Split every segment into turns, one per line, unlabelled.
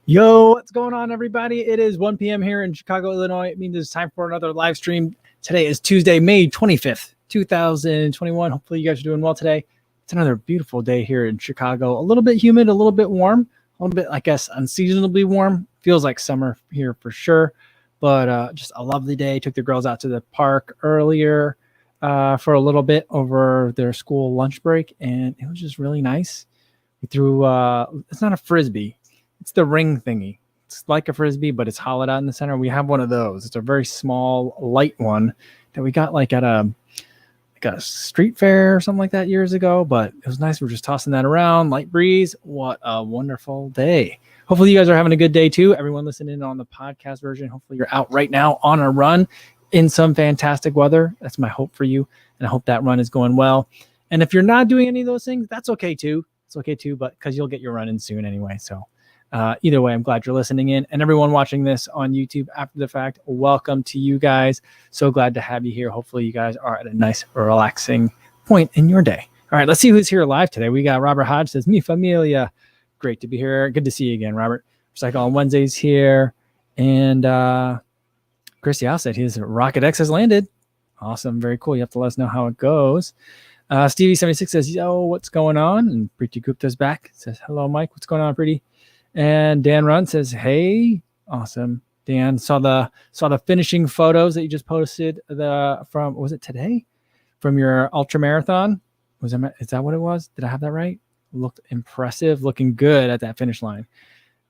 Yo, what's going on, everybody? It is 1 p.m. here in Chicago, Illinois. It means it's time for another live stream. Today is Tuesday, May 25th, 2021. Hopefully you guys are doing well today. It's another beautiful day here in Chicago. A little bit humid, a little bit warm, a little bit, I guess, unseasonably warm. Feels like summer here for sure, but just a lovely day. Took the girls out to the park earlier for a little bit over their school lunch break, and it was just really nice. We threw, it's not a Frisbee. It's the ring thingy. It's like a Frisbee, but it's hollowed out in the center. We have one of those. It's a very small, light one that we got like at a street fair or something like that years ago. But it was nice. We're just tossing that around. Light breeze. What a wonderful day. Hopefully you guys are having a good day too. Everyone listening on the podcast version. Hopefully you're out right now on a run in some fantastic weather. That's my hope for you. And I hope that run is going well. And if you're not doing any of those things, that's okay too. It's okay too, but because you'll get your run in soon anyway. So either way, I'm glad you're listening in, and everyone watching this on YouTube after the fact, welcome to you guys. So glad to have you here. Hopefully you guys are at a nice, relaxing point in your day. All right, let's see who's here live today. We got Robert Hodge says, Mi familia. Great to be here. Good to see you again, Robert. Recycle on Wednesdays here. And Chris Yao said his Rocket X has landed. Awesome. Very cool. You have to let us know how it goes. Stevie76 says, yo, what's going on? And Preeti Gupta's back. Says, hello, Mike. What's going on, Preeti? And Dan Run says, hey, awesome. Dan, saw the finishing photos that you just posted from, was it today? From your ultra marathon? Is that what it was? Did I have that right? Looked impressive, looking good at that finish line.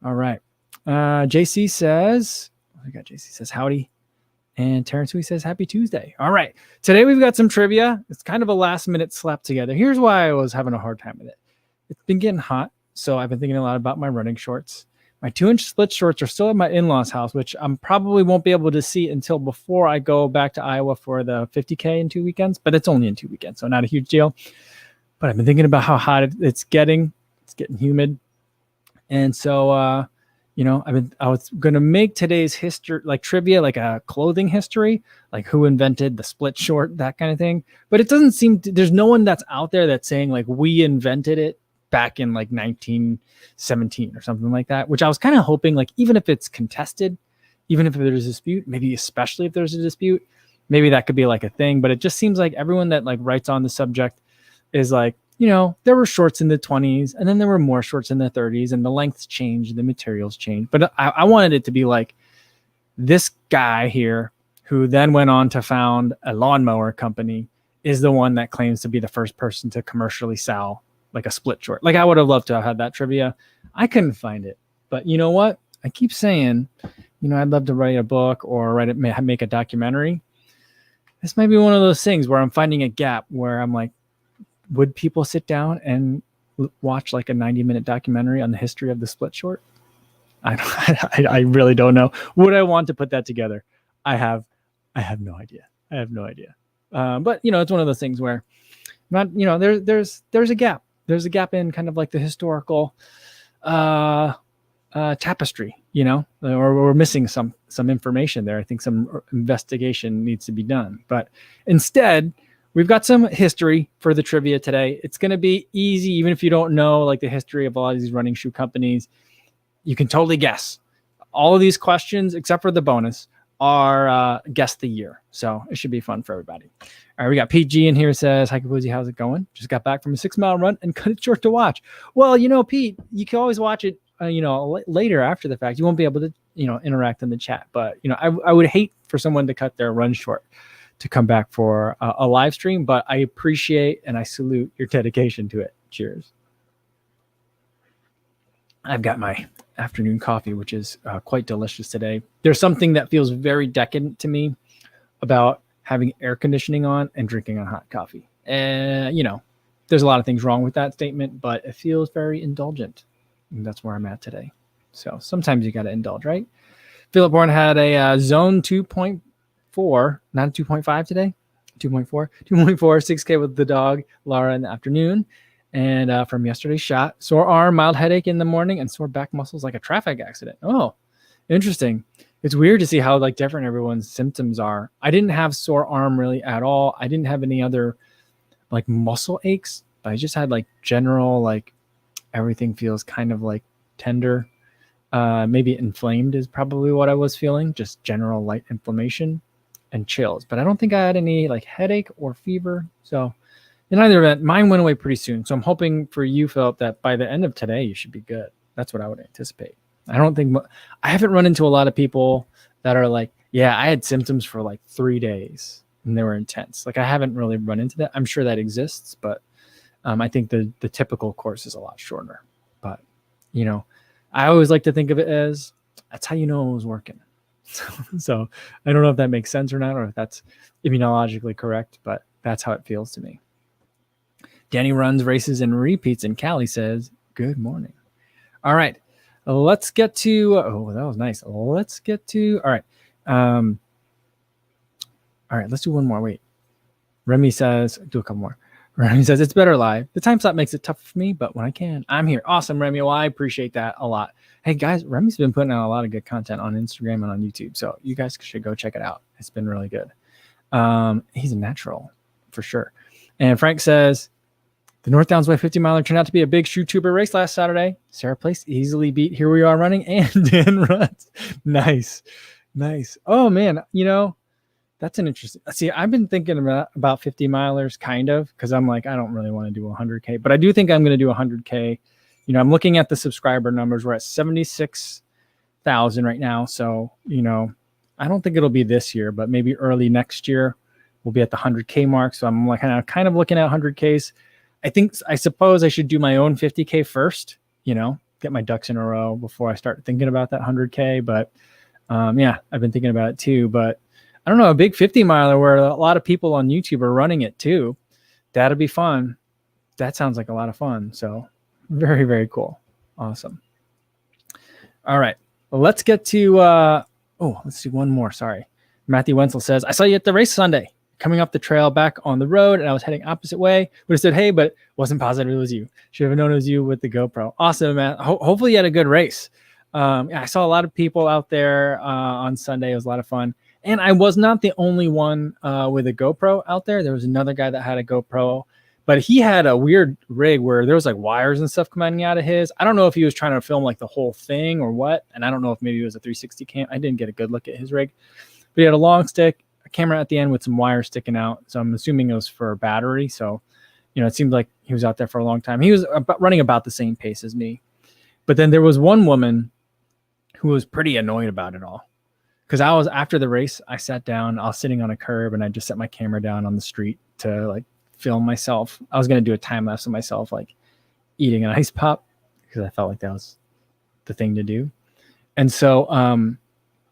All right. JC says, howdy. And Terrence Wee says, happy Tuesday. All right. Today we've got some trivia. It's kind of a last minute slap together. Here's why I was having a hard time with it. It's been getting hot. So I've been thinking a lot about my running shorts. My 2-inch split shorts are still at my in-laws' house, which I probably won't be able to see until before I go back to Iowa for the 50K in 2 weekends, but it's only in 2 weekends, so not a huge deal. But I've been thinking about how hot it's getting. It's getting humid. And so, I was going to make today's history, like trivia, like a clothing history, like who invented the split short, that kind of thing. But it doesn't seem there's no one that's out there that's saying like we invented it back in like 1917 or something like that, which I was kind of hoping, like, even if it's contested, even if there's a dispute, maybe especially if there's a dispute, maybe that could be like a thing. But it just seems like everyone that like writes on the subject is like, there were shorts in the 20s and then there were more shorts in the 30s and the lengths changed, the materials changed. But I wanted it to be like this guy here who then went on to found a lawnmower company is the one that claims to be the first person to commercially sell like a split short. Like I would have loved to have had that trivia. I couldn't find it, but you know what? I keep saying, I'd love to write a book or make a documentary. This might be one of those things where I'm finding a gap where I'm like, would people sit down and watch like a 90-minute documentary on the history of the split short? I really don't know. Would I want to put that together? I have no idea. But it's one of those things where there's a gap. There's a gap in kind of like the historical tapestry, or we're missing some information there. I think some investigation needs to be done. But instead, we've got some history for the trivia today. It's going to be easy, even if you don't know like the history of a lot of these running shoe companies. You can totally guess. All of these questions, except for the bonus, are guess the year. So it should be fun for everybody. All right, we got PG in here says, hi, Kofuzi, how's it going? Just got back from a 6-mile run and cut it short to watch. Well, Pete, you can always watch it, later after the fact. You won't be able to, interact in the chat. But, I would hate for someone to cut their run short to come back for a live stream. But I appreciate and I salute your dedication to it. Cheers. I've got my afternoon coffee, which is quite delicious today. There's something that feels very decadent to me about having air conditioning on and drinking a hot coffee. And, there's a lot of things wrong with that statement, but it feels very indulgent. And that's where I'm at today. So sometimes you got to indulge, right? Philip Bourne had a zone 2.4, not 2.5 today, 2.4, 6K with the dog, Laura, in the afternoon. And from yesterday's shot, sore arm, mild headache in the morning, and sore back muscles like a traffic accident. Oh, interesting. It's weird to see how like different everyone's symptoms are. I didn't have sore arm really at all. I didn't have any other like muscle aches. I just had like general, like everything feels kind of like tender Maybe inflamed is probably what I was feeling, just general light inflammation and chills. But I don't think I had any like headache or fever. So in either event, mine went away pretty soon. So I'm hoping for you, Philip, that by the end of today, you should be good. That's what I would anticipate. I haven't run into a lot of people that are like, yeah, I had symptoms for like 3 days and they were intense. Like I haven't really run into that. I'm sure that exists, but I think the typical course is a lot shorter. But, you know, I always like to think of it as that's how you know it was working. So I don't know if that makes sense or not, or if that's immunologically correct, but that's how it feels to me. Danny runs races and repeats, and Callie says, good morning. All right. Let's get to, oh, that was nice. Let's get to, all right. All right, let's do one more. Wait. Remy says, do a couple more. Remy says, it's better live. The time slot makes it tough for me, but when I can, I'm here. Awesome, Remy. Well, I appreciate that a lot. Hey, guys, Remy's been putting out a lot of good content on Instagram and on YouTube, so you guys should go check it out. It's been really good. He's a natural, for sure. And Frank says, the North Downs Way 50 miler turned out to be a big shoe tuber race last Saturday. Sarah Place easily beat Here We Are Running and Dan runs. Nice. Oh, man, you know, that's an interesting. See, I've been thinking about 50 milers kind of because I'm like, I don't really want to do 100K, but I do think I'm going to do 100K. You know, I'm looking at the subscriber numbers. We're at 76,000 right now. So, you know, I don't think it'll be this year, but maybe early next year we'll be at the 100K mark. So I'm like kind of looking at 100Ks. I suppose I should do my own 50K first, you know, get my ducks in a row before I start thinking about that 100K. But yeah, I've been thinking about it too, but I don't know, a big 50 miler where a lot of people on YouTube are running it too. That'd be fun. That sounds like a lot of fun. So very, very cool. Awesome. All right. Well, let's get to, let's do one more. Sorry. Matthew Wenzel says, I saw you at the race Sunday, coming up the trail back on the road, and I was heading opposite way. Would have said, hey, but wasn't positive it was you. Should have known it was you with the GoPro. Awesome, man. Hopefully you had a good race. I saw a lot of people out there on Sunday. It was a lot of fun. And I was not the only one with a GoPro out there. There was another guy that had a GoPro, but he had a weird rig where there was like wires and stuff coming out of his. I don't know if he was trying to film like the whole thing or what. And I don't know if maybe it was a 360 cam. I didn't get a good look at his rig, but he had a long stick, a camera at the end with some wires sticking out. So I'm assuming it was for a battery. So, you know, it seemed like he was out there for a long time. He was running about the same pace as me. But then there was one woman who was pretty annoyed about it all. Because I was, after the race, I sat down, I was sitting on a curb and I just set my camera down on the street to like film myself. I was going to do a time lapse of myself, like eating an ice pop because I felt like that was the thing to do. And so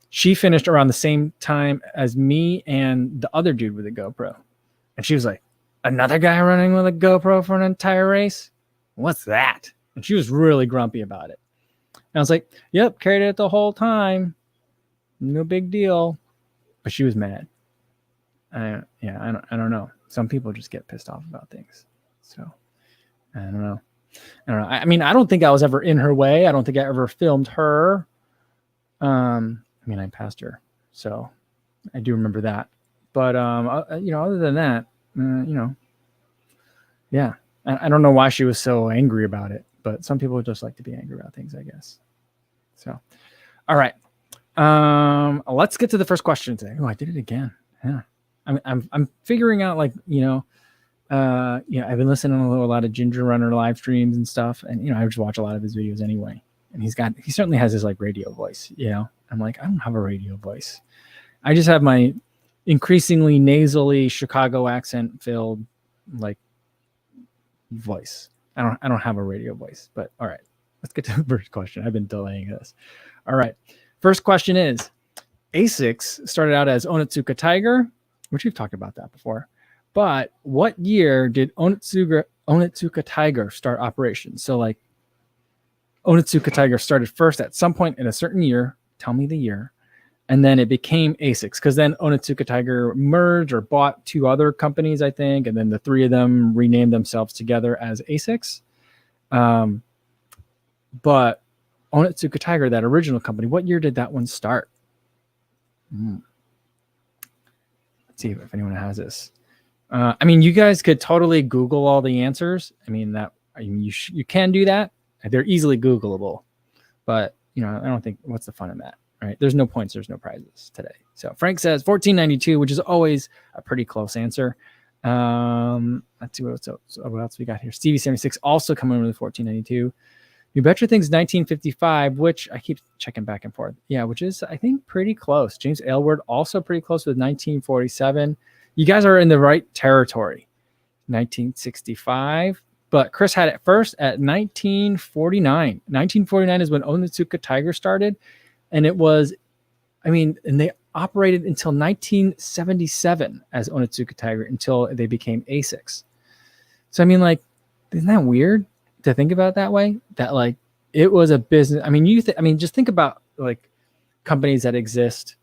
she finished around the same time as me and the other dude with a GoPro. And she was like, another guy running with a GoPro for an entire race? What's that? And she was really grumpy about it. And I was like, yep, carried it the whole time. No big deal. But she was mad. I don't know. Some people just get pissed off about things. So I don't know. I mean, I don't think I was ever in her way. I don't think I ever filmed her. I mean, I passed her. So I do remember that. But, you know, other than that, you know, yeah. I don't know why she was so angry about it. But some people just like to be angry about things, I guess. So, all right. Let's get to the first question today. Oh, I did it again. Yeah. I'm figuring out, like, you know, I've been listening to a lot of Ginger Runner live streams and stuff. And, you know, I just watch a lot of his videos anyway. And he certainly has his like radio voice, you know, I'm like, I don't have a radio voice. I just have my increasingly nasally Chicago accent filled like voice. I don't have a radio voice, but all right, let's get to the first question. I've been delaying this. All right. First question is, ASICS started out as Onitsuka Tiger, which we've talked about that before. But what year did Onitsuka Tiger start operations? So like Onitsuka Tiger started first at some point in a certain year. Tell me the year. And then it became ASICS because then Onitsuka Tiger merged or bought two other companies, I think. And then the three of them renamed themselves together as ASICS. But Onitsuka Tiger, that original company, what year did that one start? Let's see if anyone has this. I mean, you guys could totally Google all the answers. I mean, you can do that. They're easily Googleable. But, I don't think, what's the fun in that, right? There's no points, there's no prizes today. So Frank says 1492, which is always a pretty close answer. Let's see what else we got here. Stevie 76 also coming with 1492. New Betcher thinks 1955, which I keep checking back and forth. Yeah, which is, I think, pretty close. James Aylward also pretty close with 1947. You guys are in the right territory. 1965. But Chris had it first at 1949. 1949 is when Onitsuka Tiger started. And it was, and they operated until 1977 as Onitsuka Tiger until they became ASICs. So, isn't that weird to think about it that way? That, it was a business. Just think about, companies that exist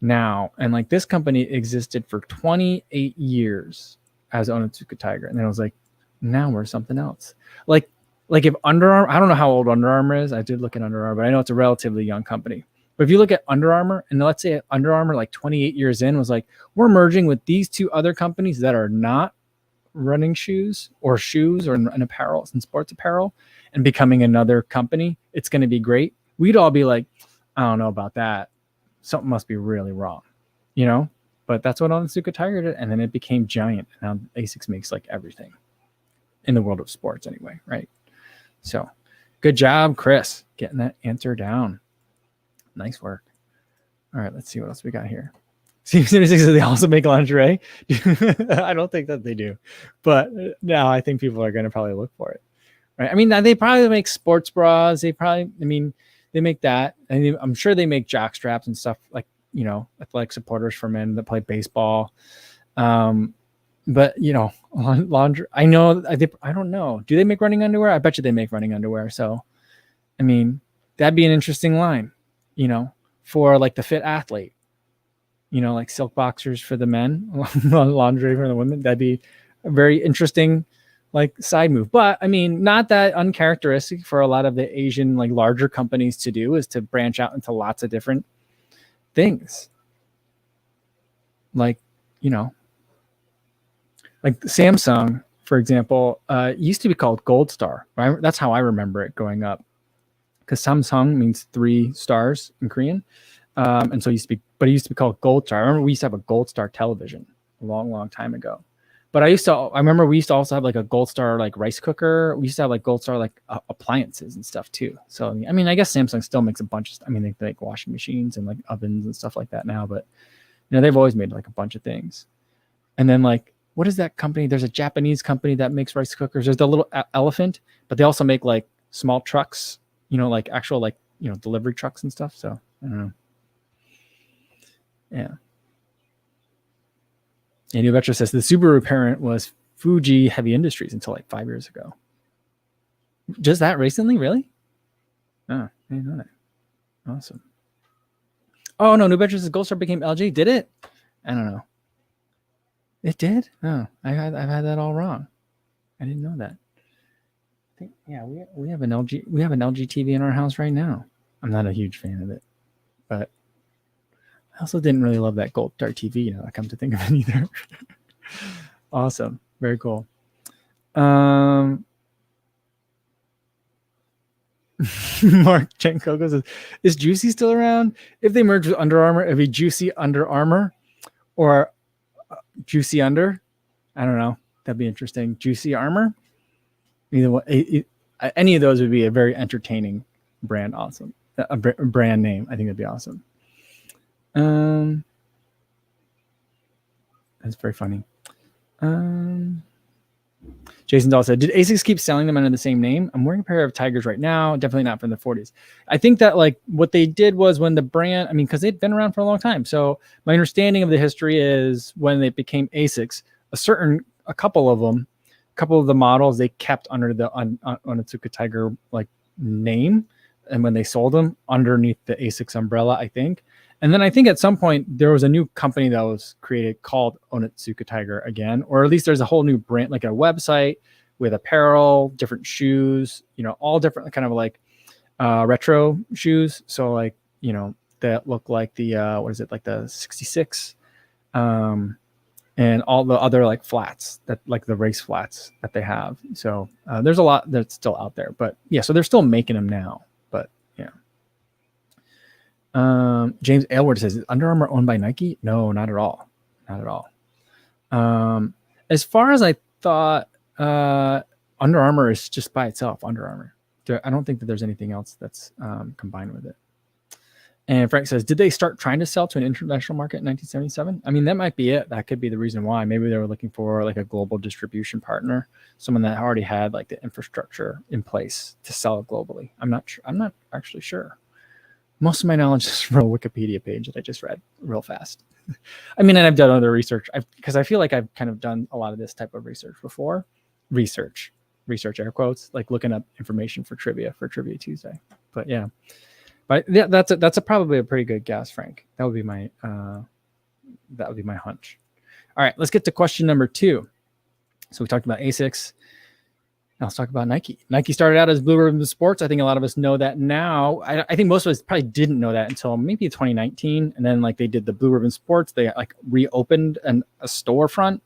now. And, this company existed for 28 years as Onitsuka Tiger. And then I was like, now we're something else. Like if Under Armour, I don't know how old Under Armour is. I did look at Under Armour, but I know it's a relatively young company. But if you look at Under Armour, and let's say Under Armour, 28 years in, was like, we're merging with these two other companies that are not running shoes or and apparel and sports apparel and becoming another company. It's going to be great. We'd all be like, I don't know about that. Something must be really wrong, But that's what Onitsuka Tiger did. And then it became giant. And now ASICS makes everything. In the world of sports anyway, right? So good job, Chris, getting that answer down. Nice work. All right, let's see what else we got here. Steve76 says they also make lingerie. I don't think that they do. But now I think people are going to probably look for it. Right? They probably make sports bras. They probably, they make that. And I'm sure they make jock straps and stuff athletic supporters for men that play baseball. But laundry, I don't know. Do they make running underwear? I bet you they make running underwear. So, that'd be an interesting line, for the fit athlete, silk boxers for the men, laundry for the women. That'd be a very interesting, side move. But not that uncharacteristic for a lot of the Asian, larger companies to do, is to branch out into lots of different things. Samsung, for example, used to be called Gold Star. Right? That's how I remember it growing up, because Samsung means 3 stars in Korean, and so it used to be called Gold Star. I remember we used to have a Gold Star television a long, long time ago. But I remember we used to also have a Gold Star rice cooker. We used to have Gold Star appliances and stuff too. So I guess Samsung still makes a bunch of. They make washing machines and ovens and stuff like that now. But they've always made a bunch of things. And then what is that company? There's a Japanese company that makes rice cookers. There's the little elephant, but they also make small trucks, actual delivery trucks and stuff. So I don't know. Yeah. And New Betcher says the Subaru parent was Fuji Heavy Industries until 5 years ago. Just that recently? Really? Oh, I didn't know that. Awesome. Oh no, New Betcher says Gold Star became LG. Did it? I don't know. It did? Oh, I've had that all wrong. I didn't know that. I think, we have an LG TV in our house right now. I'm not a huge fan of it, but I also didn't really love that Gold Star TV. I come to think of it either. Awesome, very cool. Mark Chenko says, "Is Juicy still around? If they merge with Under Armour, it'd be Juicy Under Armour, or Juicy Under. I don't know. That'd be interesting. Juicy Armor. Either one, any of those would be a very entertaining brand. Awesome. A brand name. I think that'd be awesome. That's very funny. Jason Dahl said, did ASICS keep selling them under the same name? I'm wearing a pair of Tigers right now. Definitely not from the 40s. I think that what they did was when the brand, because they'd been around for a long time. So my understanding of the history is when they became ASICS, a couple of the models they kept under the Onitsuka Tiger name. And when they sold them underneath the ASICS umbrella, I think. And then I think at some point there was a new company that was created called Onitsuka Tiger again, or at least there's a whole new brand, like a website with apparel, different shoes, all different kind of retro shoes. So that look like the, the 66, and all the other flats that the race flats that they have. So there's a lot that's still out there, but yeah, so they're still making them now, but yeah. James Aylward says, is Under Armour owned by Nike? No, not at all. Not at all. As far as I thought, Under Armour is just by itself, Under Armour. I don't think that there's anything else that's combined with it. And Frank says, did they start trying to sell to an international market in 1977? I mean, that might be it. That could be the reason why. Maybe they were looking for like a global distribution partner, someone that already had like the infrastructure in place to sell it globally. I'm not sure. I'm not actually sure. Most of my knowledge is from a Wikipedia page that I just read real fast. I mean, and I've done other research because I feel like I've kind of done a lot of this type of research before. Research air quotes, like looking up information for Trivia Tuesday. But yeah. But yeah, that's probably a pretty good guess, Frank. That would be my hunch. All right, let's get to question number 2. So we talked about ASICs. Now let's talk about Nike. Nike started out as Blue Ribbon Sports. I think a lot of us know that now. I think most of us probably didn't know that until maybe 2019. And then like they did the Blue Ribbon Sports. They like reopened a storefront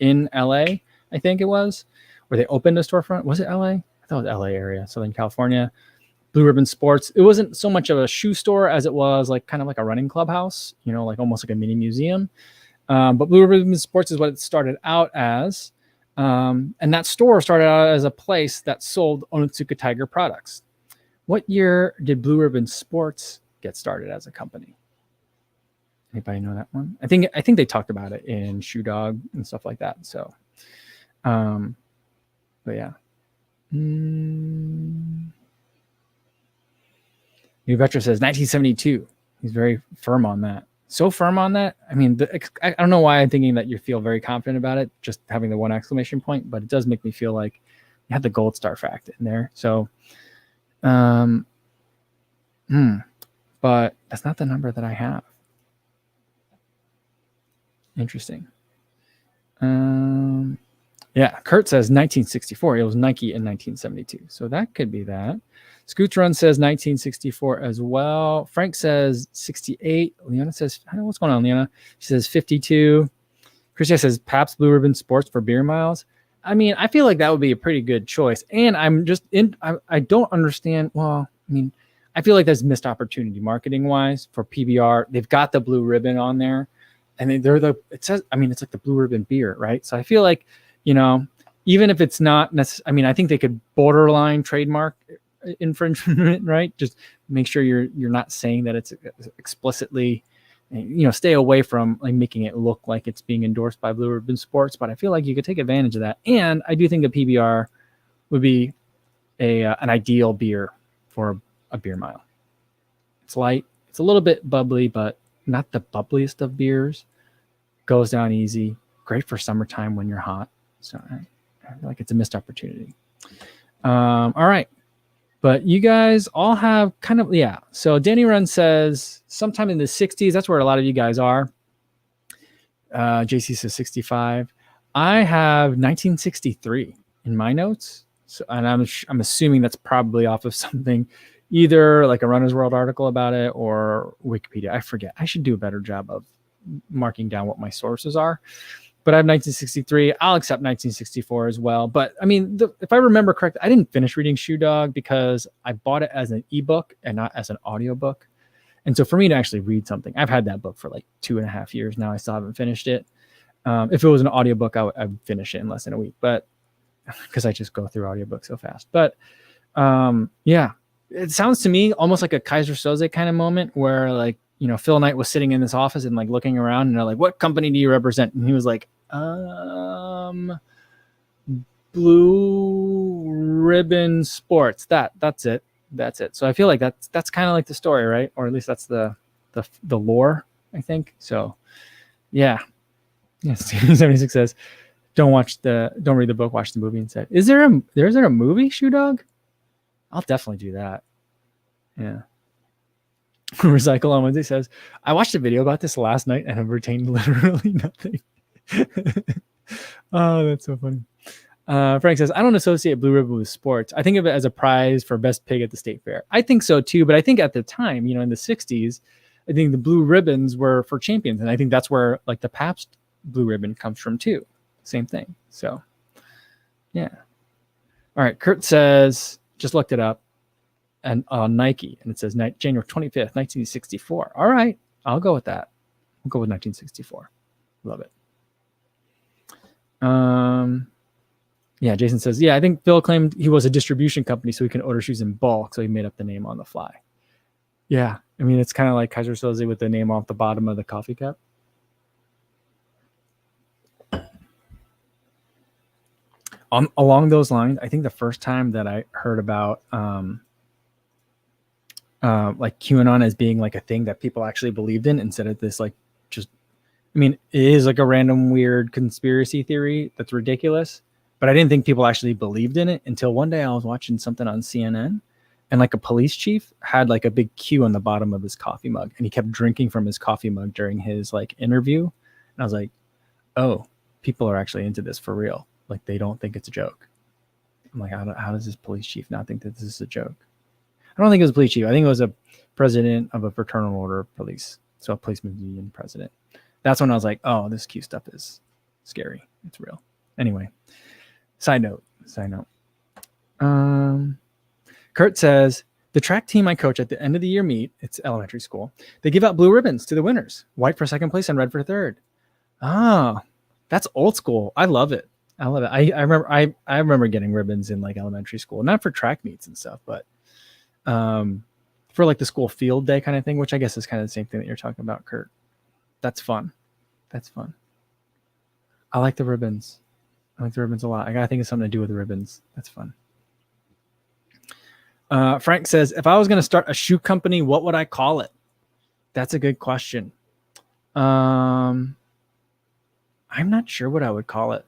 in LA, I think it was, where they opened a storefront. Was it LA? I thought it was LA area, Southern California. Blue Ribbon Sports. It wasn't so much of a shoe store as it was like kind of like a running clubhouse, you know, like almost like a mini museum. But Blue Ribbon Sports is what it started out as. And that store started out as a place that sold Onotsuka Tiger products. What year did Blue Ribbon Sports get started as a company? Anybody know that one? I think they talked about it in Shoe Dog and stuff like that. So, but yeah. New Veteran says 1972. He's very firm on that. So firm on that. I mean, I don't know why I'm thinking that you feel very confident about it, just having the one exclamation point, but it does make me feel like you had the gold star fact in there. So, but that's not the number that I have. Interesting. Yeah, Kurt says 1964. It was Nike in 1972. So that could be that. Scoots Run says 1964 as well. Frank says 68. Leona says, I don't know what's going on, Leona. She says 52. Christian says Pabst Blue Ribbon Sports for beer miles. I mean, I feel like that would be a pretty good choice. And I'm just I don't understand. Well, I mean, I feel like there's missed opportunity marketing wise for PBR. They've got the blue ribbon on there. And it says, I mean, it's like the Blue Ribbon beer, right? So I feel like, you know, even if it's not necessarily, I mean, I think they could borderline trademark infringement, right? Just make sure you're not saying that it's explicitly, you know, stay away from like making it look like it's being endorsed by Blue Ribbon Sports. But I feel like you could take advantage of that. And I do think a PBR would be an ideal beer for a beer mile. It's light, it's a little bit bubbly, but not the bubbliest of beers. Goes down easy. Great for summertime when you're hot. So I feel like it's a missed opportunity. All right. But you guys all have kind of, yeah. So Danny Run says sometime in the 60s. That's where a lot of you guys are. JC says 65. I have 1963 in my notes. So, and I'm assuming that's probably off of something, either like a Runner's World article about it or Wikipedia. I forget. I should do a better job of marking down what my sources are. But I have 1963. I'll accept 1964 as well. But I mean, if I remember correctly, I didn't finish reading Shoe Dog because I bought it as an ebook and not as an audiobook. And so for me to actually read something, I've had that book for like 2.5 years now. I still haven't finished it. If it was an audiobook, I would finish it in less than a week. But because I just go through audiobooks so fast. But yeah, it sounds to me almost like a Kaiser Soze kind of moment where like, you know, Phil Knight was sitting in this office and like looking around and they're like, what company do you represent? And he was like, Blue Ribbon Sports. That's it. So I feel like that's kind of like the story, right? Or at least that's the lore, I think. So yeah. Yeah. 76 says, don't read the book, watch the movie instead. Is there a movie, Shoe Dog? I'll definitely do that. Yeah. Recycle on Wednesday says, I watched a video about this last night and have retained literally nothing. Oh, that's so funny. Frank says, I don't associate Blue Ribbon with sports. I think of it as a prize for best pig at the state fair. I think so too, but I think at the time, you know, in the 60s, I think the blue ribbons were for champions. And I think that's where like the Pabst blue ribbon comes from too. Same thing. So yeah. All right. Kurt says, just looked it up. and on Nike, and it says January 25th, 1964. All right, I'll go with that. We'll go with 1964. Love it. Yeah, Jason says, yeah, I think Phil claimed he was a distribution company so he can order shoes in bulk, so he made up the name on the fly. Yeah, I mean, it's kind of like Kaiser Soze with the name off the bottom of the coffee cup. Along those lines, I think the first time that I heard about like QAnon as being like a thing that people actually believed in instead of this like just, I mean, it is like a random weird conspiracy theory that's ridiculous, but I didn't think people actually believed in it until one day I was watching something on CNN and like a police chief had like a big Q on the bottom of his coffee mug and he kept drinking from his coffee mug during his like interview. And I was like, oh, people are actually into this for real. Like they don't think it's a joke. I'm like, how does this police chief not think that this is a joke? I don't think it was a police chief. I think it was a president of a fraternal order of police. So a policeman union president. That's when I was like, oh, this Q stuff is scary. It's real. Anyway, side note. Kurt says, the track team I coach at the end of the year meet, it's elementary school, they give out blue ribbons to the winners, white for second place and red for third. Ah, that's old school. I love it. I remember getting ribbons in like elementary school, not for track meets and stuff, but for like the school field day kind of thing, which I guess is kind of the same thing that you're talking about, Kurt. That's fun. I like the ribbons. I like the ribbons a lot. I gotta think of something to do with the ribbons. That's fun. Frank says, if I was going to start a shoe company, what would I call it? That's a good question. I'm not sure what I would call it.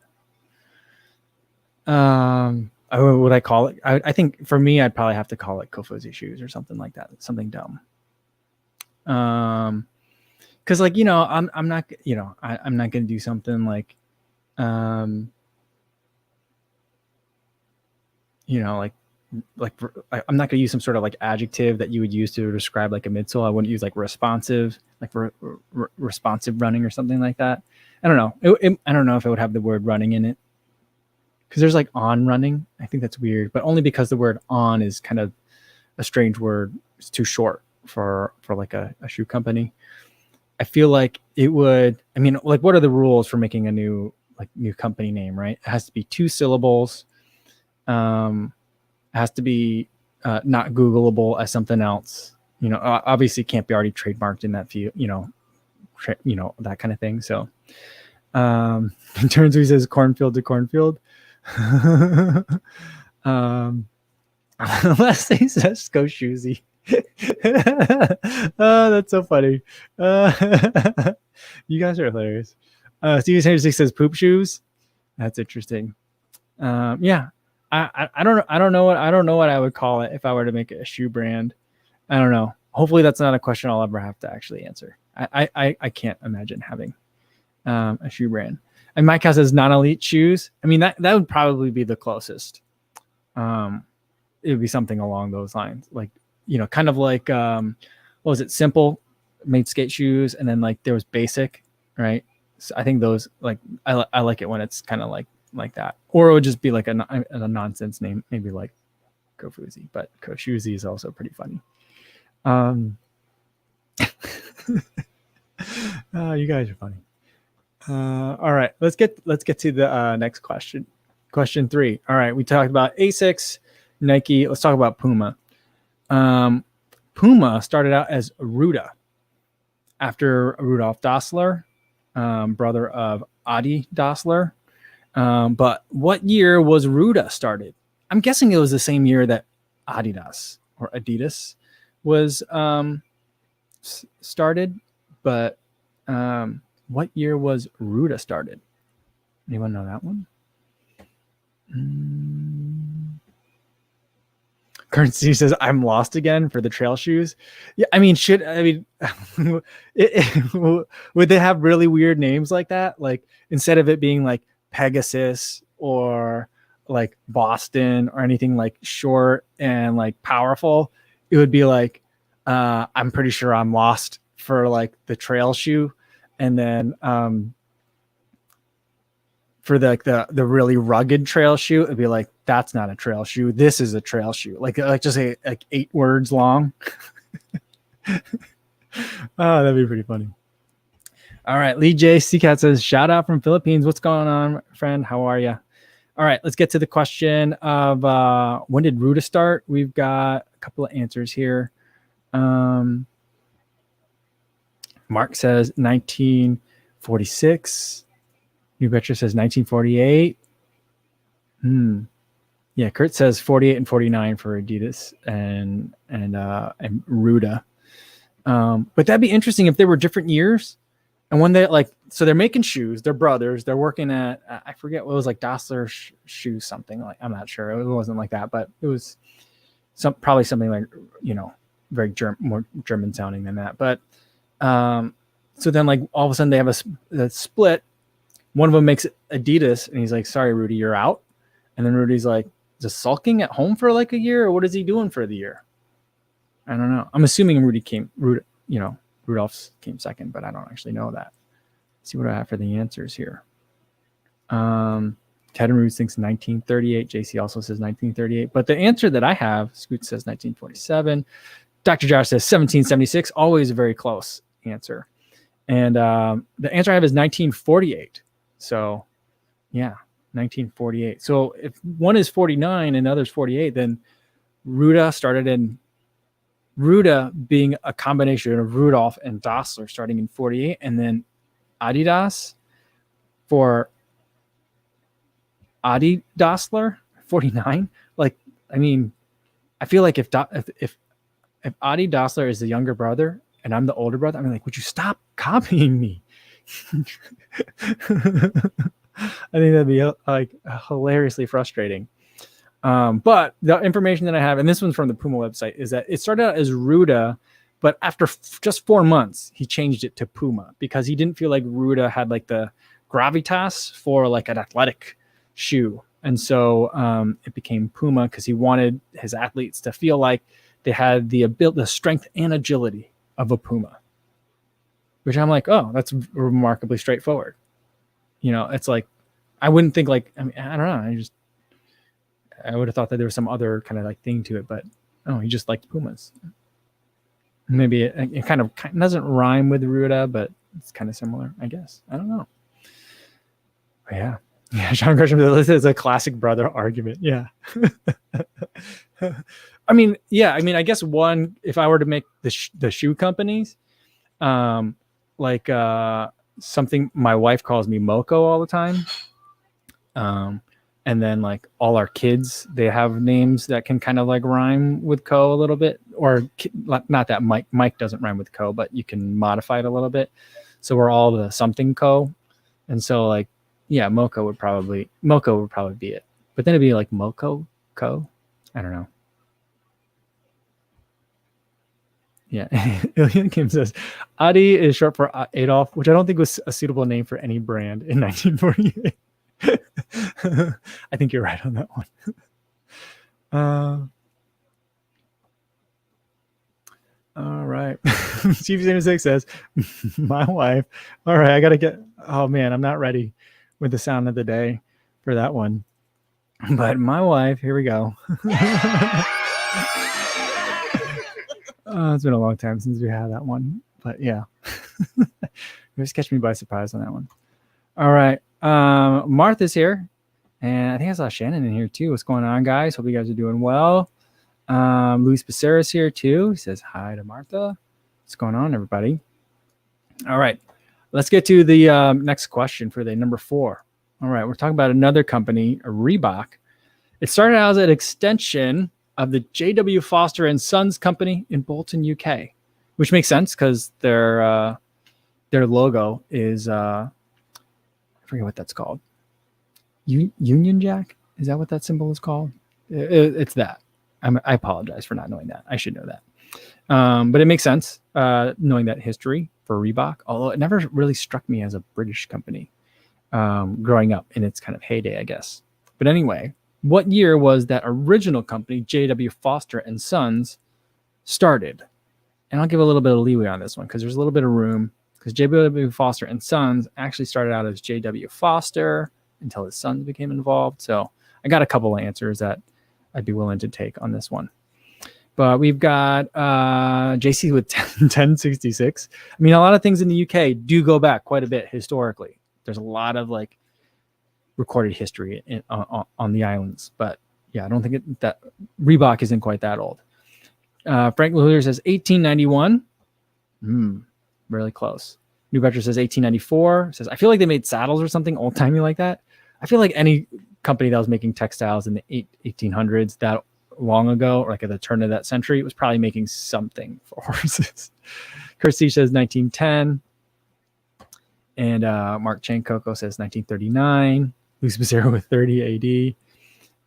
Would I call it? I think for me, I'd probably have to call it Kofuzi shoes or something like that. Something dumb. Cause like, I'm not going to do something like, like I'm not going to use some sort of like adjective that you would use to describe like a midsole. I wouldn't use like responsive, like responsive running or something like that. I don't know. I don't know if it would have the word running in it because there's like on running. I think that's weird, but only because the word on is kind of a strange word. It's too short for like a shoe company. I feel like it would, I mean, like what are the rules for making a new company name, right? It has to be 2 syllables. Has to be not Googleable as something else. Obviously can't be already trademarked in that field, that kind of thing. So in terms of he says cornfield to cornfield. Unless he says go shoesy. Oh, that's so funny. You guys are hilarious. Steven Sanders says poop shoes. That's interesting. Yeah. I don't know what I would call it if I were to make a shoe brand. I don't know. Hopefully that's not a question I'll ever have to actually answer. I can't imagine having a shoe brand. And Mike House says non-elite shoes. I mean that would probably be the closest. It would be something along those lines, like kind of like what was it? Simple made skate shoes, and then like there was Basic, right? So I think those like I like it when it's kind of like that, or it would just be like a nonsense name, maybe like Kofuzi, but Koshuzi is also pretty funny. You guys are funny. All right, let's get to the next question. Question 3. All right, we talked about Asics, Nike. Let's talk about Puma. Puma started out as Ruda after Rudolf Dassler, brother of Adi Dassler. But what year was Ruda started? I'm guessing it was the same year that Adidas was started. But what year was Ruda started? Anyone know that one? Currency says, I'm lost again for the trail shoes. Yeah, I mean, would they have really weird names like that? Like instead of it being like Pegasus or like Boston or anything like short and like powerful, it would be like I'm pretty sure I'm lost for like the trail shoe, and then for the really rugged trail shoe, it'd be like, that's not a trail shoe. This is a trail shoe. Like just like 8 words long. Oh, that'd be pretty funny. All right. Lee J. Seacat says, shout out from Philippines. What's going on, friend? How are you? All right. Let's get to the question of when did Ruta start? We've got a couple of answers here. Mark says 1946. New Betcher says 1948. Yeah, Kurt says 48 and 49 for Adidas and Ruta. But that'd be interesting if they were different years. And when they so they're making shoes, they're brothers. They're working at, I forget what it was, like Dassler shoes, something like, I'm not sure. It wasn't like that, but it was probably something like, very more German sounding than that. But so then like all of a sudden they have a split. One of them makes Adidas and he's like, sorry, Rudy, you're out. And then Rudy's like, just sulking at home for like a year, or what is he doing for the year? I don't know. I'm assuming Rudolph's came second, but I don't actually know that. Let's see what I have for the answers here. Ted and Roots thinks 1938. JC also says 1938. But the answer that I have, Scoot says 1947. Dr. Josh says 1776. Always a very close answer. And the answer I have is 1948. So, yeah, 1948. So if one is 49 and the other is 48, then Ruta started in Ruta being a combination of Rudolph and Dassler starting in 48, and then Adidas for Adi Dassler 49. Like, I mean, I feel like if Adi Dassler is the younger brother and I'm the older brother, I'm like, would you stop copying me? I think that'd be like hilariously frustrating. But the information that I have, and this one's from the Puma website, is that it started out as Ruta, but after just 4 months, he changed it to Puma because he didn't feel like Ruta had like the gravitas for like an athletic shoe. And so it became Puma because he wanted his athletes to feel like they had the strength and agility of a Puma, which I'm like, oh, that's remarkably straightforward. It's like, I wouldn't think like, I mean, I don't know. I would have thought that there was some other kind of like thing to it, but he just liked Pumas. Maybe it kind of doesn't rhyme with Ruta, but it's kind of similar, I guess. I don't know. But yeah. Sean Gresham, this is a classic brother argument. Yeah. I mean, I guess one, if I were to make the shoe companies, something my wife calls me Moco all the time. And then like all our kids, they have names that can kind of like rhyme with Co a little bit, or not that Mike doesn't rhyme with Co, but you can modify it a little bit. So we're all the something Co. And so like, yeah, Moco would probably be it, but then it'd be like Moco Co. I don't know. Yeah. Ilian Kim says Adi is short for Adolf, which I don't think was a suitable name for any brand in 1948. I think you're right on that one. All right. Chief 6 says, my wife. All right, I got to get, oh man, I'm not ready with the sound of the day for that one. But my wife, here we go. It's been a long time since we had that one. But yeah. Just catch me by surprise on that one. All right. Martha's here. And I think I saw Shannon in here too. What's going on, guys? Hope you guys are doing well. Luis Becerra's here too. He says hi to Martha. What's going on, everybody? All right. Let's get to the next question for the number 4. All right. We're talking about another company, Reebok. It started out as an extension of the J.W. Foster and Sons company in Bolton, UK, which makes sense because their logo is I forget what that's called. Union Jack? Is that what that symbol is called? It's that. I apologize for not knowing that. I should know that. But it makes sense knowing that history for Reebok, although it never really struck me as a British company growing up in its kind of heyday, I guess. But anyway, what year was that original company, J.W. Foster and Sons, started? And I'll give a little bit of leeway on this one because there's a little bit of room, because J.W. Foster and Sons actually started out as J.W. Foster until his sons became involved. So I got a couple of answers that I'd be willing to take on this one. But we've got JC with 1066. I mean, a lot of things in the UK do go back quite a bit historically. There's a lot of like recorded history on the islands. But yeah, I don't think that Reebok isn't quite that old. Frank Luller says 1891. Really close. New Betcher says 1894. Says, I feel like they made saddles or something old-timey like that. I feel like any company that was making textiles in the 1800s that long ago, or like at the turn of that century, was probably making something for horses. Kirsty says 1910. And Mark Chang Coco says 1939. Luis Becerra with 30 AD.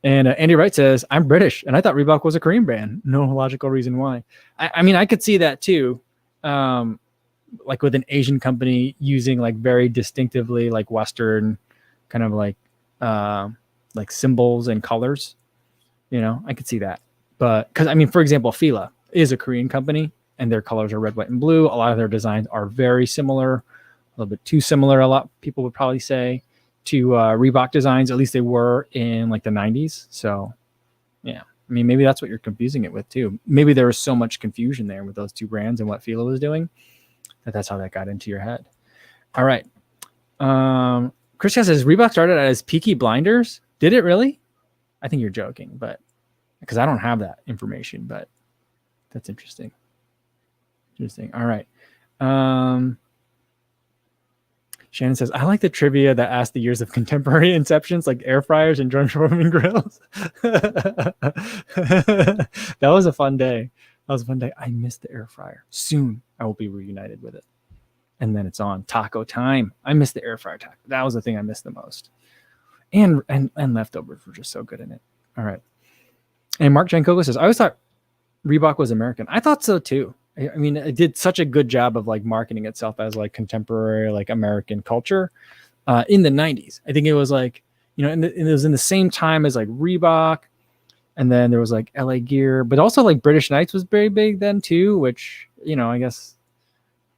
And Andy Wright says, I'm British, and I thought Reebok was a Korean brand. No logical reason why. I mean, I could see that too. Like with an Asian company using like very distinctively like Western kind of like symbols and colors. You know, I could see that. But because, I mean, for example, Fila is a Korean company, and their colors are red, white, and blue. A lot of their designs are very similar, a little bit too similar, a lot of people would probably say, to Reebok designs. At least they were in like the 90s. So, yeah. I mean, maybe that's what you're confusing it with too. Maybe there was so much confusion there with those two brands and what Fila was doing that's how that got into your head. All right. Christian says, Reebok started as Peaky Blinders. Did it really? I think you're joking, but because I don't have that information, but that's interesting. All right. Shannon says, I like the trivia that asked the years of contemporary inceptions, like air fryers and drum forming grills. That was a fun day. I missed the air fryer. Soon I will be reunited with it. And then it's on taco time. I missed the air fryer taco. That was the thing I missed the most. And leftovers were just so good in it. All right. And Mark Jankogo says, I always thought Reebok was American. I thought so too. I mean, it did such a good job of like marketing itself as like contemporary, like American culture in the 90s. I think it was like, you know, and it was in the same time as like Reebok. And then there was like LA Gear, but also like British Knights was very big then too, which, you know, I guess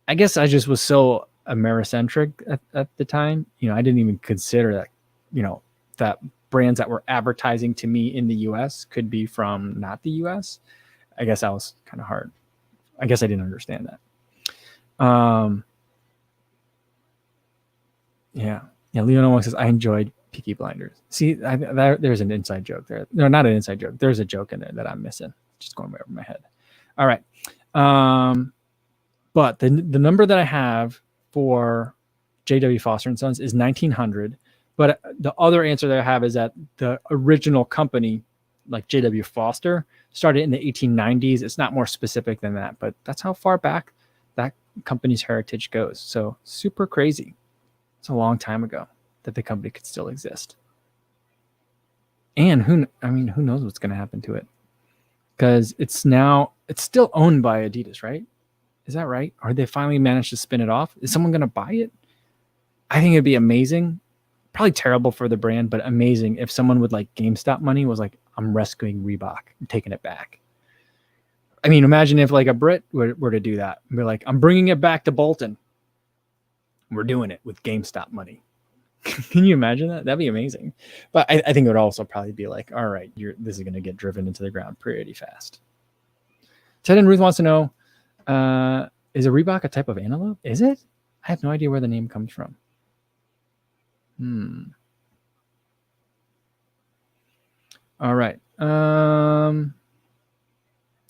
I just was so Americentric at the time. You know, I didn't even consider that, you know, that brands that were advertising to me in the US could be from not the US. I guess that was kind of hard. I guess I didn't understand that. Yeah. Leona says, I enjoyed Peaky Blinders. See, there's an inside joke there. No, not an inside joke. There's a joke in there that I'm missing. Just going over my head. All right. But the number that I have for J.W. Foster and Sons is 1900. But the other answer that I have is that the original company, like J.W. Foster, started in the 1890s. It's not more specific than that, but that's how far back that company's heritage goes. So super crazy. It's a long time ago that the company could still exist. And who knows what's going to happen to it? Because it's still owned by Adidas, right? Is that right? Or they finally managed to spin it off? Is someone going to buy it? I think it'd be amazing. Probably terrible for the brand, but amazing if someone with like GameStop money was like, I'm rescuing Reebok, I'm taking it back. I mean, imagine if like a Brit were to do that. Be like, I'm bringing it back to Bolton. We're doing it with GameStop money. Can you imagine that? That'd be amazing. But I think it would also probably be like, all right, this is going to get driven into the ground pretty fast. Ted and Ruth wants to know, is a Reebok a type of antelope? Is it? I have no idea where the name comes from. All right.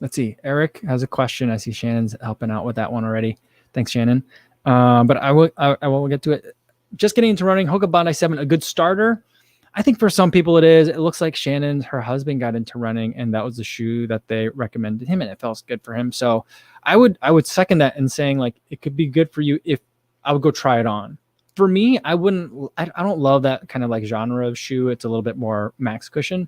Let's see. Eric has a question. I see Shannon's helping out with that one already. Thanks, Shannon. But I will get to it. Just getting into running, Hoka Bondi 7, a good starter. I think for some people it is. It looks like her husband got into running, and that was the shoe that they recommended him, and it felt good for him. So I would second that in saying like it could be good for you if I would go try it on. For me, I don't love that kind of like genre of shoe. It's a little bit more max cushion.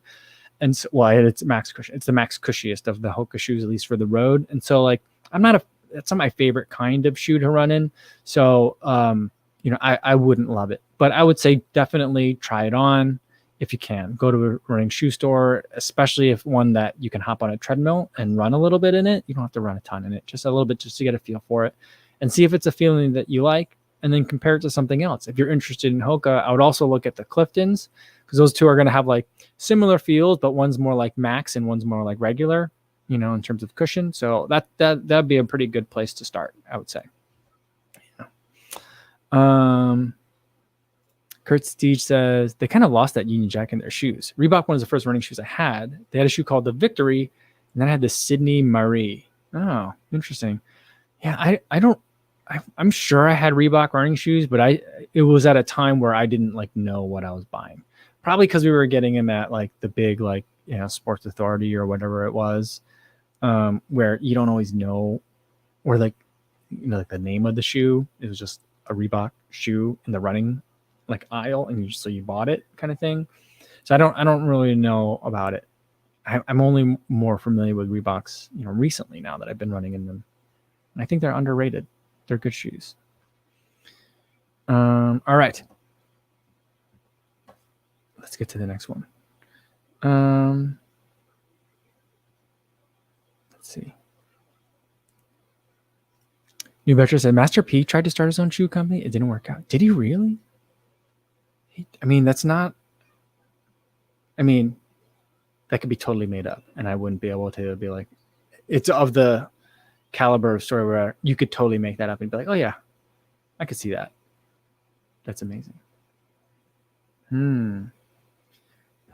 And so, it's max cushion. It's the max cushiest of the Hoka shoes, at least for the road. And so like, that's not my favorite kind of shoe to run in. So, I wouldn't love it, but I would say definitely try it on if you can. Go to a running shoe store, especially if one that you can hop on a treadmill and run a little bit in it. You don't have to run a ton in it, just a little bit, just to get a feel for it and see if it's a feeling that you like. and then compare it to something else. If you're interested in Hoka, I would also look at the Cliftons, because those two are going to have like similar feels, but one's more like max and one's more like regular, in terms of cushion. So that'd be a pretty good place to start, I would say. Kurt Steege says they kind of lost that Union Jack in their shoes. Reebok was the first running shoes I had. They had a shoe called the Victory, and then I had the Sydney Marie. Oh, interesting. Yeah, I'm sure I had Reebok running shoes, but it was at a time where I didn't like know what I was buying. Probably because we were getting them at like the big Sports Authority or whatever it was, where you don't always know, or like like the name of the shoe. It was just a Reebok shoe in the running aisle, and so you bought it kind of thing. So I don't really know about it. I'm only more familiar with Reeboks, recently now that I've been running in them. And I think they're underrated. They're good shoes. All right. Let's get to the next one. Let's see. New Betcher said Master P tried to start his own shoe company. It didn't work out. Did he really? That could be totally made up, and I wouldn't be able to be like, it's of the caliber of story where you could totally make that up and be like, oh yeah, I could see that. That's amazing. I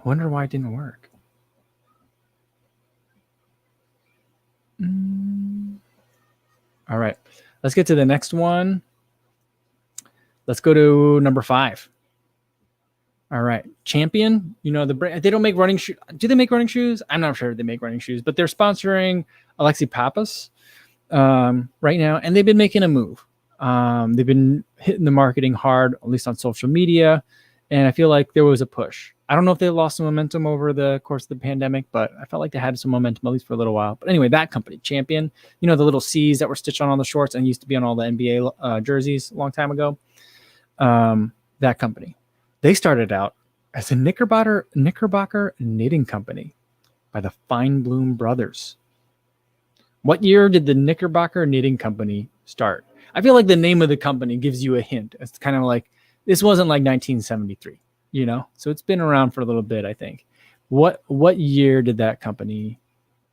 wonder why it didn't work. All right, let's get to the next one. Let's go to number 5. All right, Champion. The brand. They don't make running shoes. Do they make running shoes? I'm not sure they make running shoes, but they're sponsoring Alexi Pappas right now, and they've been making a move. They've been hitting the marketing hard, at least on social media, and I feel like there was a push. I don't know if they lost some momentum over the course of the pandemic, but I felt like they had some momentum, at least for a little while. But anyway, that company, Champion, the little C's that were stitched on all the shorts and used to be on all the NBA jerseys a long time ago. That company. They started out as a Knickerbocker knitting company by the Feinblum brothers. What year did the Knickerbocker knitting company start? I feel like the name of the company gives you a hint. It's kind of like, this wasn't like 1973, So it's been around for a little bit, I think. What year did that company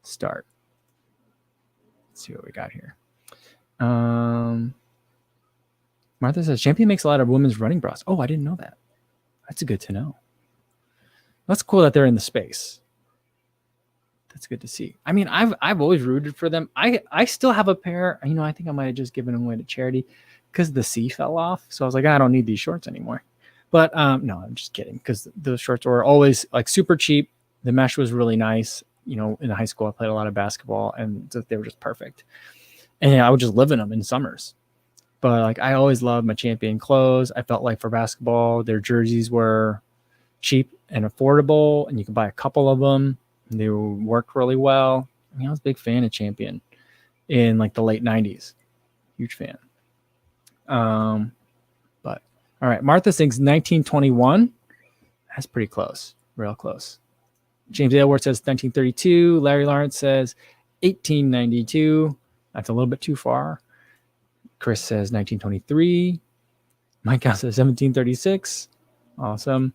start? Let's see what we got here. Martha says, Champion makes a lot of women's running bras. Oh, I didn't know that. That's good to know. That's cool that they're in the space. That's good to see. I've always rooted for them. I still have a pair. I think I might have just given them away to charity because the C fell off. So I was like, I don't need these shorts anymore. But no, I'm just kidding, because those shorts were always like super cheap. The mesh was really nice. In high school, I played a lot of basketball, and they were just perfect. And I would just live in them in summers. But I always loved my Champion clothes. I felt like for basketball, their jerseys were cheap and affordable, and you could buy a couple of them. And they worked really well. I was a big fan of Champion in the late 90s. Huge fan. But all right, Martha thinks 1921. That's pretty close, real close. James Aylward says 1932. Larry Lawrence says 1892. That's a little bit too far. Chris says 1923. Mike says 1736. Awesome.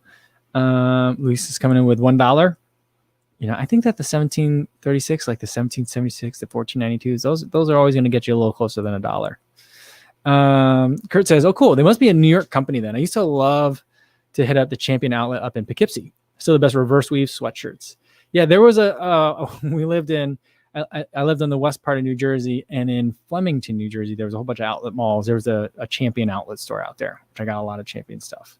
Luis is coming in with $1. I think that the 1736, like the 1776, the 1492s, those are always going to get you a little closer than $1. Kurt says, oh, cool. They must be a New York company then. I used to love to hit up the Champion outlet up in Poughkeepsie. Still the best reverse weave sweatshirts. Yeah, there was we lived in, I lived on the west part of New Jersey, and in Flemington, New Jersey, there was a whole bunch of outlet malls. There was a Champion outlet store out there, which I got a lot of Champion stuff.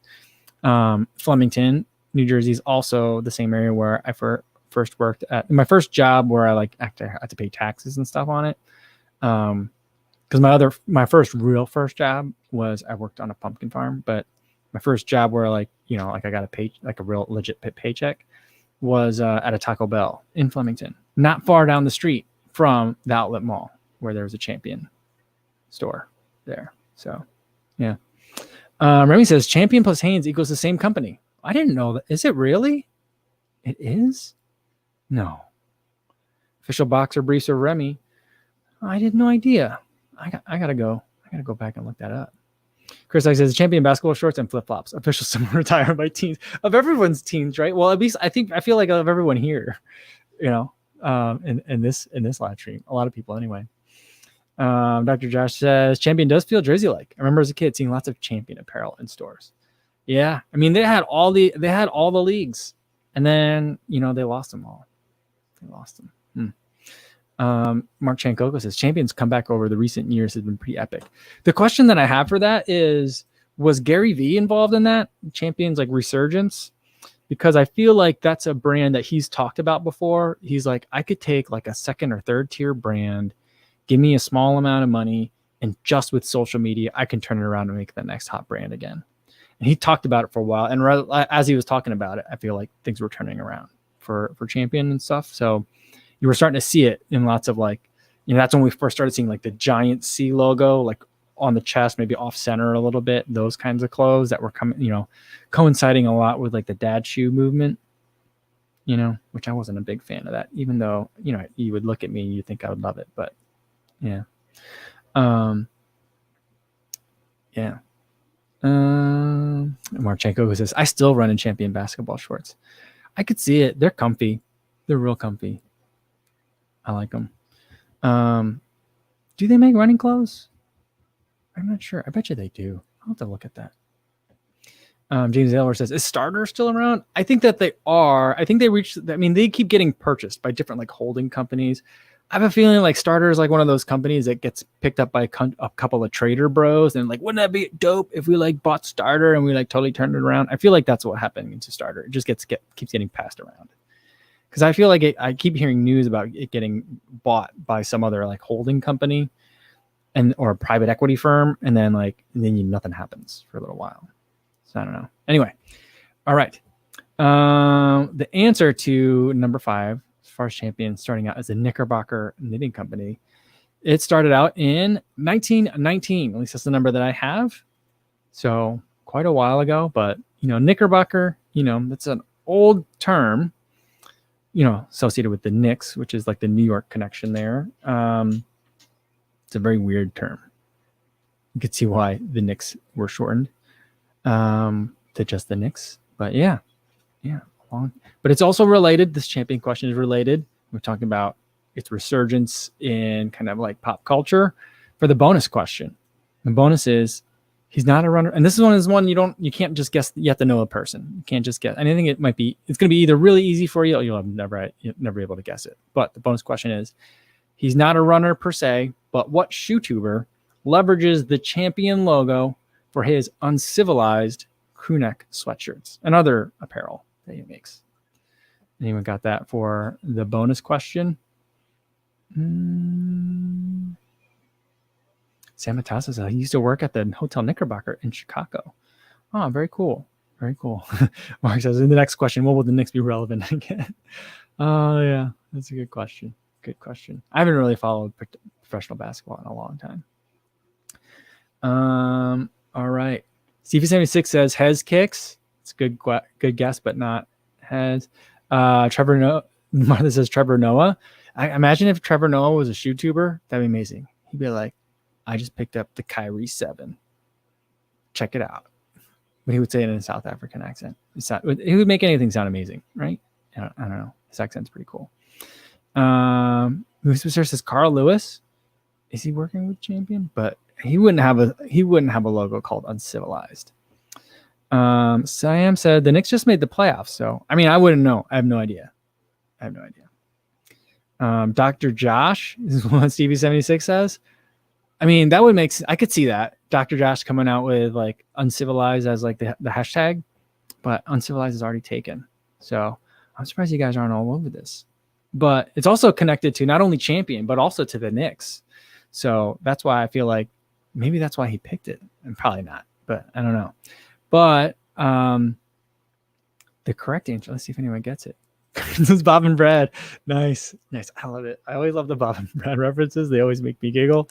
Flemington, New Jersey is also the same area where I first worked at. My first job where I had to pay taxes and stuff on it. Because my first job was I worked on a pumpkin farm, but my first job where I got a real legit paycheck was at a Taco Bell in Flemington, not far down the street from the outlet mall where there was a Champion store there. So, yeah. Remy says Champion plus Hanes equals the same company. I didn't know that. Is it really? It is? No. Official boxer briefs of Remy. I had no idea. I gotta go back and look that up. Chris like says champion basketball shorts and flip flops. Official summer retirement by teens of everyone's teams, right? Well, at least I feel like of everyone here, in this live stream, a lot of people anyway. Dr. Josh says champion does feel jersey like. I remember as a kid seeing lots of champion apparel in stores. Yeah, I mean they had all the leagues, and then they lost them all. Mark Chankoko says champions comeback over the recent years has been pretty epic. The question that I have for that is, was Gary Vee involved in that champions like resurgence? Because I feel like that's a brand that he's talked about before. He's like, I could take like a second or third tier brand, give me a small amount of money, and just with social media, I can turn it around and make the next hot brand again. And he talked about it for a while. And as he was talking about it, I feel like things were turning around for champion and stuff. So you were starting to see it in lots of like, that's when we first started seeing like the giant C logo, like on the chest, maybe off center a little bit, those kinds of clothes that were coming, coinciding a lot with like the dad shoe movement, which I wasn't a big fan of that, even though, you would look at me and you think I would love it, but yeah. Marchenko says, I still run in champion basketball shorts. I could see it. They're comfy. They're real comfy. I like them. Do they make running clothes? I'm not sure. I bet you they do. I'll have to look at that. James Aylward says, is Starter still around? I think that they are. I think they keep getting purchased by different like holding companies. I have a feeling like Starter is like one of those companies that gets picked up by a couple of trader bros and like, wouldn't that be dope if we like bought Starter and we like totally turned it around? I feel like that's what happened to Starter. It just keeps getting passed around. Because I feel like I keep hearing news about it getting bought by some other like holding company or a private equity firm, and then nothing happens for a little while. So I don't know. Anyway, all right. The answer to number 5, as far as champion, starting out as a Knickerbocker knitting company, it started out in 1919. At least that's the number that I have. So quite a while ago, but Knickerbocker, that's an old term. Associated with the Knicks, which is like the New York connection there. It's a very weird term. You could see why the Knicks were shortened to just the Knicks. But yeah. But it's also related. This champion question is related. We're talking about its resurgence in kind of like pop culture for the bonus question. The bonus is, he's not a runner. And this is one you can't just guess. You have to know a person. You can't just guess. And I think it's going to be either really easy for you or you'll never be able to guess it. But the bonus question is, he's not a runner per se, but what shoe tuber leverages the champion logo for his uncivilized crew neck sweatshirts and other apparel that he makes? Anyone got that for the bonus question? Sam Matassa says he used to work at the Hotel Knickerbocker in Chicago. Oh, very cool. Very cool. Mark says, in the next question, what will the Knicks be relevant again? Oh, yeah. That's a good question. Good question. I haven't really followed professional basketball in a long time. All right. Stevie76 says Hez kicks. It's a good guess, but not Hez. Martha says Trevor Noah. I imagine if Trevor Noah was a shoe tuber, that'd be amazing. He'd be like, I just picked up the Kyrie 7. Check it out. But he would say it in a South African accent. He would make anything sound amazing, right? I don't know. His accent's pretty cool. Moose says Carl Lewis. Is he working with Champion? But he wouldn't have a logo called Uncivilized. Siam said the Knicks just made the playoffs. So I mean, I wouldn't know. I have no idea. Dr. Josh is what Stevie76 says. I mean, that would make sense. I could see that. Dr. Josh coming out with like uncivilized as like the hashtag, but uncivilized is already taken. So I'm surprised you guys aren't all over this. But it's also connected to not only Champion, but also to the Knicks. So that's why I feel like maybe that's why he picked it. And probably not, but I don't know. But the correct answer, let's see if anyone gets it. This is Bob and Brad. Nice. I love it. I always love the Bob and Brad references. They always make me giggle.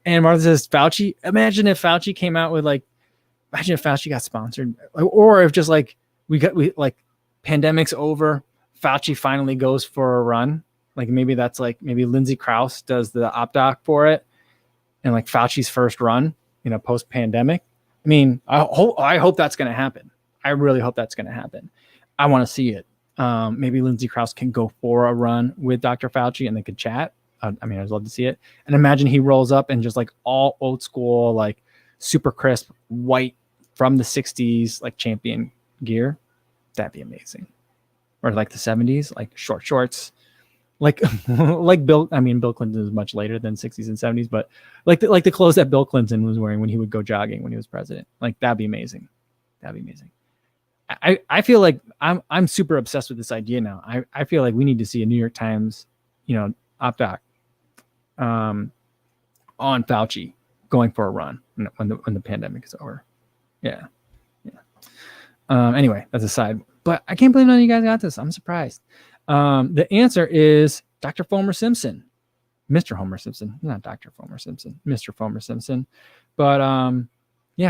And Martha says Fauci. Imagine if Fauci came out with imagine if Fauci got sponsored, or if just like we pandemic's over, Fauci finally goes for a run. Like maybe Lindsey Krause does the op doc for it, and like Fauci's first run, post pandemic. I mean, I hope that's going to happen. I really hope that's going to happen. I want to see it. Maybe Lindsey Krause can go for a run with Dr. Fauci and they could chat. I mean, I'd love to see it. And imagine he rolls up and just like all old school, like super crisp white from the 60s, like champion gear. That'd be amazing. Or like the 70s, like short shorts. Like Bill Clinton is much later than 60s and 70s, but like the clothes that Bill Clinton was wearing when he would go jogging when he was president. Like that'd be amazing. That'd be amazing. I feel like I'm super obsessed with this idea now. I feel like we need to see a New York Times, op-doc on Fauci going for a run when the pandemic is over. Yeah. Anyway, that's a side. But I can't believe none of you guys got this. I'm surprised. The answer is Dr. Fomer Simpson. Mr. Homer Simpson. Not Dr. Fomer Simpson. Mr. Fomer Simpson. But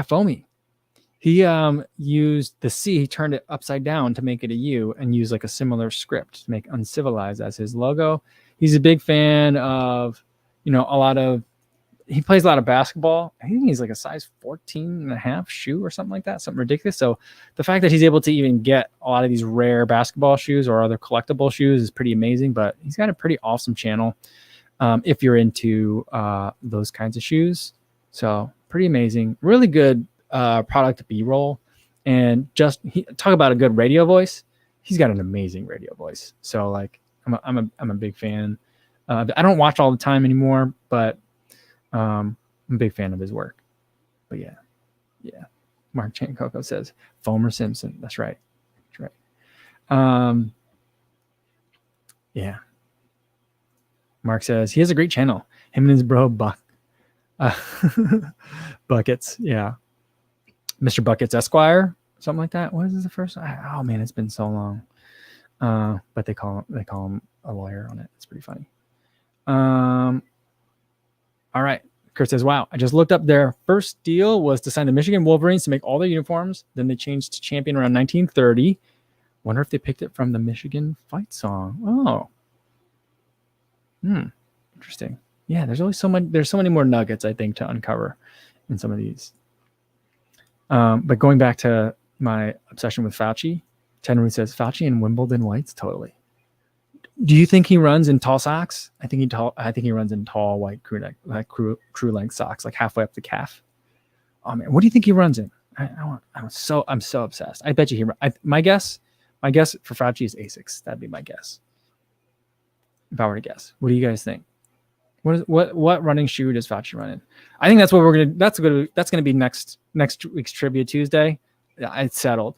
Foamy. He used the C, he turned it upside down to make it a U and used like a similar script to make Uncivilized as his logo. He's a big fan of, he plays a lot of basketball. I think he's like a size 14 and a half shoe or something like that, something ridiculous. So the fact that he's able to even get a lot of these rare basketball shoes or other collectible shoes is pretty amazing, but he's got a pretty awesome channel if you're into those kinds of shoes. So pretty amazing, really good product B-roll, and talk about a good radio voice. He's got an amazing radio voice. So like I'm a big fan. I don't watch all the time anymore, but I'm a big fan of his work. But yeah. Mark Chancoco says Fomer Simpson. That's right. Yeah. Mark says he has a great channel. Him and his bro Buckets. Yeah. Mr. Buckets Esquire, something like that. What is the first? Oh man, it's been so long. But they call him a lawyer on it. It's pretty funny. All right. Kurt says, wow, I just looked up their first deal was to sign the Michigan Wolverines to make all their uniforms. Then they changed to champion around 1930. Wonder if they picked it from the Michigan fight song. Oh. Interesting. Yeah, there's so many more nuggets, I think, to uncover in some of these. But going back to my obsession with Fauci, Tenru says Fauci in Wimbledon whites, totally. Do you think he runs in tall socks? I think he runs in tall white crew length socks, like halfway up the calf. Oh man, what do you think he runs in? I'm so obsessed. I bet you my guess for Fauci is Asics. That'd be my guess. If I were to guess, what do you guys think? What running shoe does Fauci run in? I think that's what that's gonna be next week's Trivia Tuesday. Yeah, it's settled.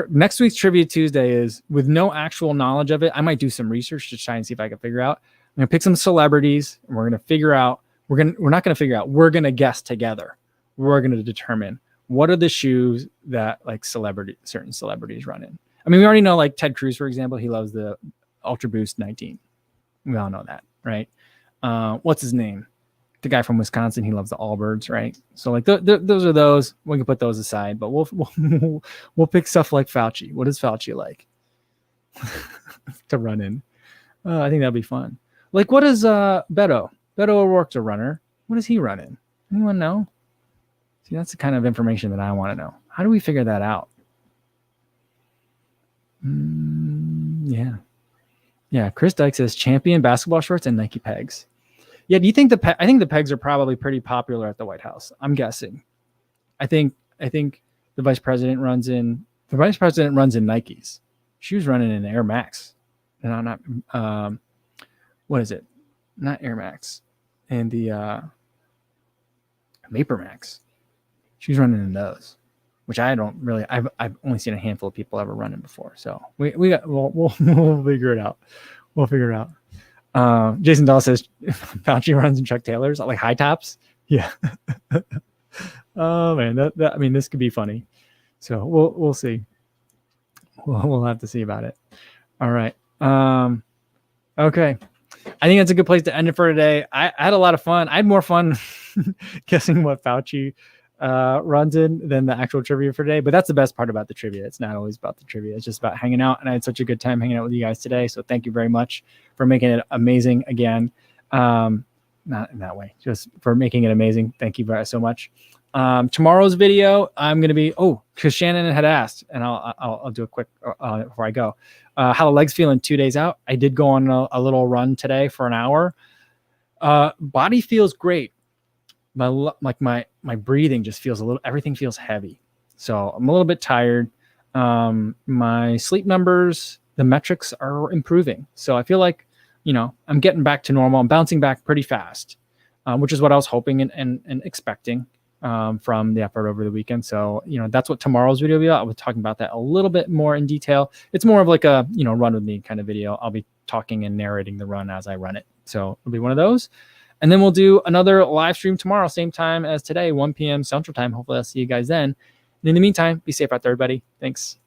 Next week's Trivia Tuesday is, with no actual knowledge of it, I might do some research to try and see if I can figure out. I'm gonna pick some celebrities and we're gonna figure out. We're gonna guess together. We're gonna determine what are the shoes that like certain celebrities run in. I mean, we already know like Ted Cruz, for example, he loves the Ultra Boost 19. We all know that, right? What's his name? The guy from Wisconsin, he loves the Allbirds, right? So like those are those. We can put those aside, but we'll pick stuff like Fauci. What is Fauci like to run in? I think that'll be fun. Like, what is Beto? Beto O'Rourke's a runner. What does he run in? Anyone know? See, that's the kind of information that I want to know. How do we figure that out? Yeah. Chris Dyke says champion basketball shorts and Nike pegs. Yeah, do you think I think the pegs are probably pretty popular at the White House. I'm guessing. I think the vice president runs in Nikes. She was running in Air Max. No, not what is it? Not Air Max. And the Vapor Max. She was running in those, which I don't really. I've only seen a handful of people ever running before. So we'll figure it out. We'll figure it out. Jason Dahl says Fauci runs in Chuck Taylors, like high tops. Yeah. Oh man, I mean, this could be funny. So we'll see. We'll have to see about it. All right. Okay. I think that's a good place to end it for today. I had a lot of fun. I had more fun guessing what Fauci runs in than the actual trivia for today, but that's the best part about the trivia. It's not always about the trivia. It's just about hanging out, and I had such a good time hanging out with you guys today. So thank you very much for making it amazing again. Not in that way, just for making it amazing. Thank you very so much. Tomorrow's video, I'm going to be, because Shannon had asked, and I'll do a quick before I go. How the legs feeling 2 days out. I did go on a little run today for an hour. Body feels great. My breathing just feels everything feels heavy. So I'm a little bit tired. My sleep numbers, the metrics are improving. So I feel like, I'm getting back to normal. I'm bouncing back pretty fast, which is what I was hoping and expecting from the effort over the weekend. So, that's what tomorrow's video will be about. I'll be talking about that a little bit more in detail. It's more of like a, run with me kind of video. I'll be talking and narrating the run as I run it. So it'll be one of those. And then we'll do another live stream tomorrow, same time as today, 1 p.m. Central Time. Hopefully I'll see you guys then. And in the meantime, be safe out there, everybody. Thanks.